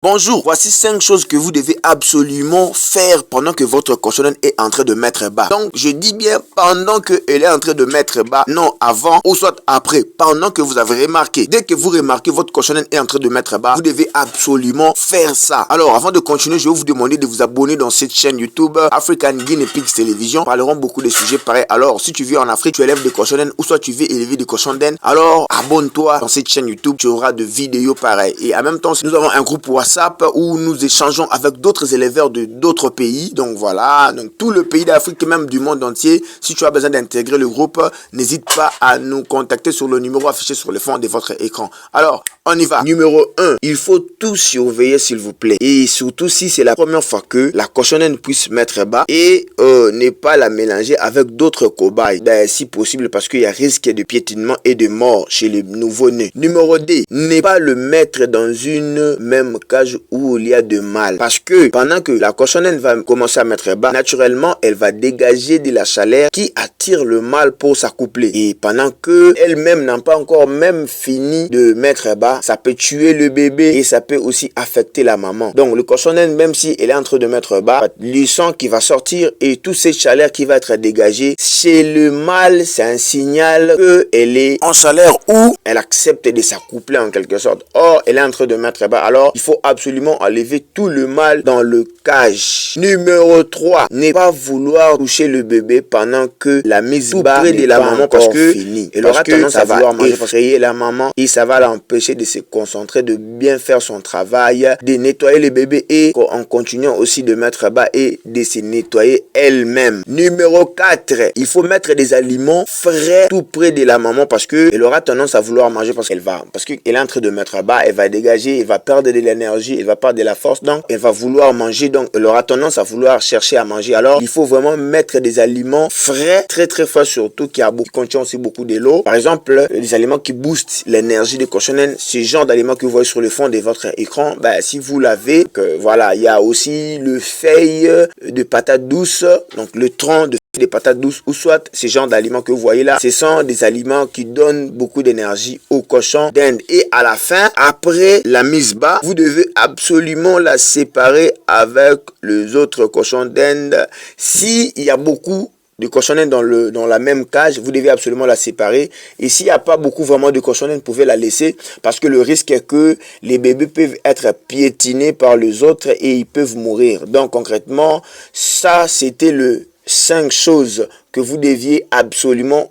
Bonjour, voici 5 choses que vous devez absolument faire pendant que votre cochonne est en train de mettre bas. Donc, je dis bien pendant qu'elle est en train de mettre bas, non avant ou soit après, pendant que vous avez remarqué. Dès que vous remarquez votre cochonne est en train de mettre bas, vous devez absolument faire ça. Alors, avant de continuer, je vais vous demander de vous abonner dans cette chaîne YouTube African Guinea Pigs Television. Nous parlerons beaucoup de sujets pareils. Alors, si tu vis en Afrique, tu élèves des cochonnes ou soit tu veux élever des cochons d'Inde, alors abonne-toi dans cette chaîne YouTube, tu auras de vidéos pareilles. Et en même temps, nous avons un groupe WhatsApp où nous échangeons avec d'autres éleveurs de d'autres pays. Donc voilà, donc tout le pays d'Afrique et même du monde entier. Si tu as besoin d'intégrer le groupe, n'hésite pas à nous contacter sur le numéro affiché sur le fond de votre écran. Alors, on y va. Numéro 1, il faut tout surveiller s'il vous plaît. Et surtout si c'est la première fois que la cochonne puisse mettre bas et ne pas la mélanger avec d'autres cobayes. Si possible parce qu'il y a risque de piétinement et de mort chez les nouveau-nés. Numéro 2, ne pas le mettre dans une même cage où il y a de mâles. Parce que pendant que la cochonnette va commencer à mettre bas, naturellement, elle va dégager de la chaleur qui attire le mâle pour s'accoupler. Et pendant que elle-même n'a pas encore même fini de mettre bas, ça peut tuer le bébé et ça peut aussi affecter la maman. Donc le cochonnette, même si elle est en train de mettre bas, le sang qui va sortir et toute cette chaleur qui va être dégagée, chez le mâle, c'est un signal qu'elle est en chaleur ou elle accepte de s'accoupler en quelque sorte. Or, elle est en train de mettre bas. Alors, il faut absolument enlever tout le mâle dans le cage. Numéro 3, ne pas vouloir toucher le bébé pendant que la mise bas près de la maman parce que elle aura tendance à vouloir manger, effrayer la maman et ça va l'empêcher de se concentrer, de bien faire son travail, de nettoyer le bébé et en continuant aussi de mettre bas et de se nettoyer elle-même. Numéro 4, il faut mettre des aliments frais tout près de la maman parce que elle aura tendance à vouloir manger parce qu'elle est en train de mettre bas, elle va dégager, elle va perdre de l'énergie, elle va perdre de la force, donc elle va vouloir manger, donc elle aura tendance à vouloir chercher à manger. Alors il faut vraiment mettre des aliments frais, très frais surtout, qui contient aussi beaucoup de l'eau. Par exemple, des aliments qui boostent l'énergie des cochonnettes, ce genre d'aliments que vous voyez sur le fond de votre écran, si vous l'avez, voilà, il y a aussi le feuille de patate douce, donc le tronc de des patates douces ou soit ces genres d'aliments que vous voyez là, ce sont des aliments qui donnent beaucoup d'énergie aux cochons d'Inde. Et à la fin, après la mise bas, vous devez absolument la séparer avec les autres cochons d'Inde. S'il y a beaucoup de cochonnettes dans la même cage, vous devez absolument la séparer. Et s'il n'y a pas beaucoup vraiment de cochonnettes, vous pouvez la laisser parce que le risque est que les bébés peuvent être piétinés par les autres et ils peuvent mourir. Donc concrètement, ça c'était le 5 choses que vous devez absolument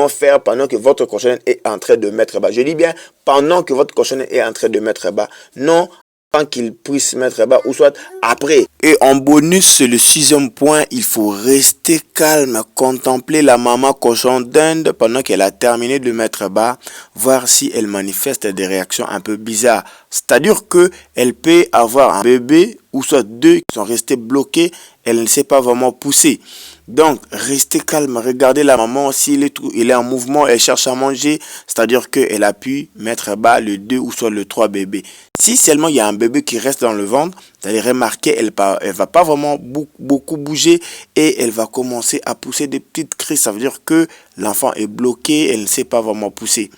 faire pendant que votre cochonnette est en train de mettre bas. Je dis bien pendant que votre cochonnette est en train de mettre bas. Non avant qu'il puisse mettre bas ou soit après. Et en bonus, c'est le 6e point, il faut rester calme, contempler la maman cochon d'Inde pendant qu'elle a terminé de mettre bas, voir si elle manifeste des réactions un peu bizarres. C'est-à-dire que elle peut avoir un bébé ou soit deux qui sont restés bloqués, elle ne sait pas vraiment pousser. Donc, restez calme, regardez la maman, s'il est en mouvement, elle cherche à manger, c'est-à-dire qu'elle a pu mettre bas le 2 ou soit le 3 bébés. Si seulement il y a un bébé qui reste dans le ventre, vous allez remarquer, elle va pas vraiment beaucoup bouger et elle va commencer à pousser des petites cris. Ça veut dire que l'enfant est bloqué, elle ne sait pas vraiment pousser.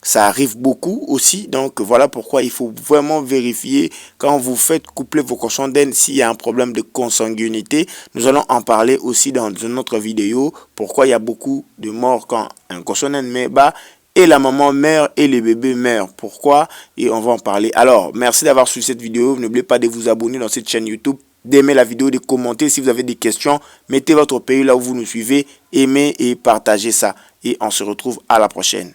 Ça arrive beaucoup aussi, donc voilà pourquoi il faut vraiment vérifier quand vous faites coupler vos cochons d'Inde s'il y a un problème de consanguinité. Nous allons en parler aussi dans une autre vidéo, pourquoi il y a beaucoup de morts quand un cochon d'Inde met bas et la maman meurt et le bébé meurt. Pourquoi? Et on va en parler. Alors, merci d'avoir suivi cette vidéo. N'oubliez pas de vous abonner dans cette chaîne YouTube, d'aimer la vidéo, de commenter. Si vous avez des questions, mettez votre pays là où vous nous suivez, aimez et partagez ça. Et on se retrouve à la prochaine.